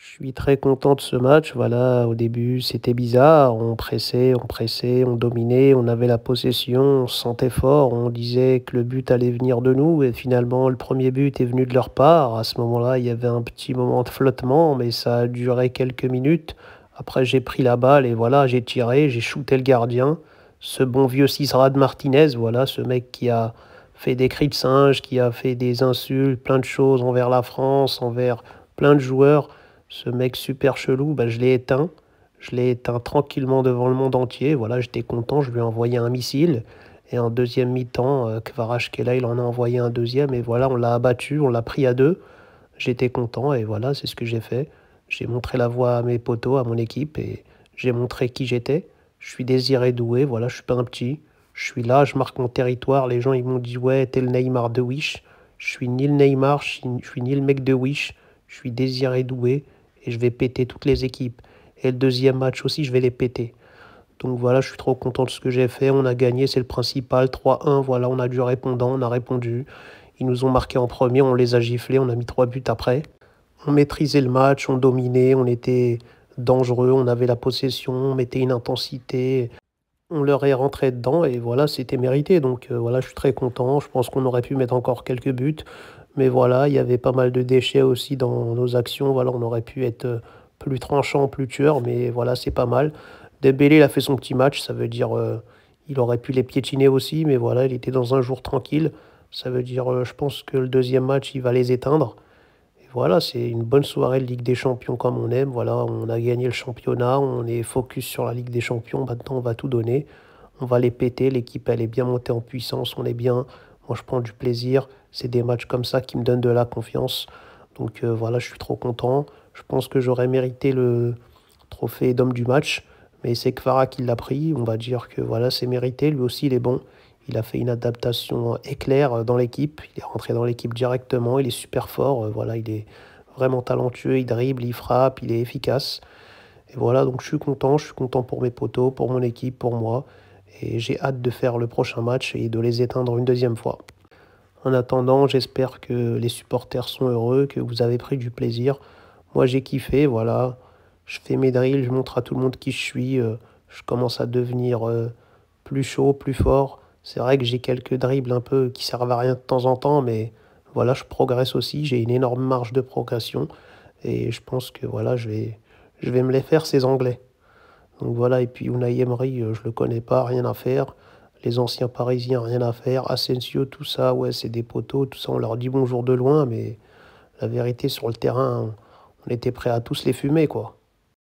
Je suis très content de ce match. Voilà, au début, c'était bizarre. On pressait, on dominait, on avait la possession, on se sentait fort. On disait que le but allait venir de nous. Et finalement, le premier but est venu de leur part. À ce moment-là, il y avait un petit moment de flottement, mais ça a duré quelques minutes. Après, j'ai pris la balle et voilà, j'ai tiré, j'ai shooté le gardien. Ce bon vieux Cisrad Martinez, voilà, ce mec qui a fait des cris de singe, qui a fait des insultes, plein de choses envers la France, envers plein de joueurs. Ce mec super chelou, bah, je l'ai éteint. Je l'ai éteint tranquillement devant le monde entier. Voilà, j'étais content, je lui ai envoyé un missile. Et en deuxième mi-temps, Kvaratskhelia, il en a envoyé un deuxième. Et voilà, on l'a abattu, on l'a pris à deux. J'étais content et voilà, c'est ce que j'ai fait. J'ai montré la voie à mes potos, à mon équipe et j'ai montré qui j'étais. Je suis Désiré Doué, voilà, je suis pas un petit. Je suis là, je marque mon territoire. Les gens, ils m'ont dit, ouais, t'es le Neymar de Wish. Je suis ni le Neymar, je suis ni le mec de Wish. Je suis Désiré Doué et je vais péter toutes les équipes. Et le deuxième match aussi, je vais les péter. Donc voilà, je suis trop content de ce que j'ai fait. On a gagné, c'est le principal. 3-1, voilà, on a du répondant, on a répondu. Ils nous ont marqué en premier, on les a giflés, on a mis 3 buts après. On maîtrisait le match, on dominait, on était dangereux, on avait la possession, on mettait une intensité. On leur est rentré dedans et voilà, c'était mérité. Donc voilà, je suis très content. Je pense qu'on aurait pu mettre encore quelques buts. Mais voilà, il y avait pas mal de déchets aussi dans nos actions. Voilà, on aurait pu être plus tranchant, plus tueur. Mais voilà, c'est pas mal. Dembélé, il a fait son petit match. Ça veut dire il aurait pu les piétiner aussi. Mais voilà, il était dans un jour tranquille. Ça veut dire, je pense que le deuxième match, il va les éteindre. Et voilà, c'est une bonne soirée de Ligue des Champions comme on aime. Voilà, on a gagné le championnat, on est focus sur la Ligue des Champions. Maintenant, on va tout donner. On va les péter. L'équipe, elle est bien montée en puissance. On est bien. Moi, je prends du plaisir. C'est des matchs comme ça qui me donnent de la confiance. Donc voilà, je suis trop content. Je pense que j'aurais mérité le trophée d'homme du match. Mais c'est Kvara qui l'a pris. On va dire que voilà, c'est mérité. Lui aussi, il est bon. Il a fait une adaptation éclair dans l'équipe. Il est rentré dans l'équipe directement. Il est super fort. Voilà, il est vraiment talentueux. Il dribble, il frappe, il est efficace. Et voilà, donc je suis content. Je suis content pour mes potos, pour mon équipe, pour moi. Et j'ai hâte de faire le prochain match et de les éteindre une deuxième fois. En attendant, j'espère que les supporters sont heureux, que vous avez pris du plaisir. Moi, j'ai kiffé, voilà. Je fais mes drills, je montre à tout le monde qui je suis. Je commence à devenir plus chaud, plus fort. C'est vrai que j'ai quelques dribbles un peu qui servent à rien de temps en temps, mais voilà, je progresse aussi. J'ai une énorme marge de progression. Et je pense que voilà, je vais me les faire, ces Anglais. Donc voilà, et puis Unai Emery, je le connais pas, rien à faire. Les anciens Parisiens, rien à faire. Asensio, tout ça, ouais, c'est des poteaux, tout ça, on leur dit bonjour de loin, mais la vérité, sur le terrain, on était prêt à tous les fumer, quoi.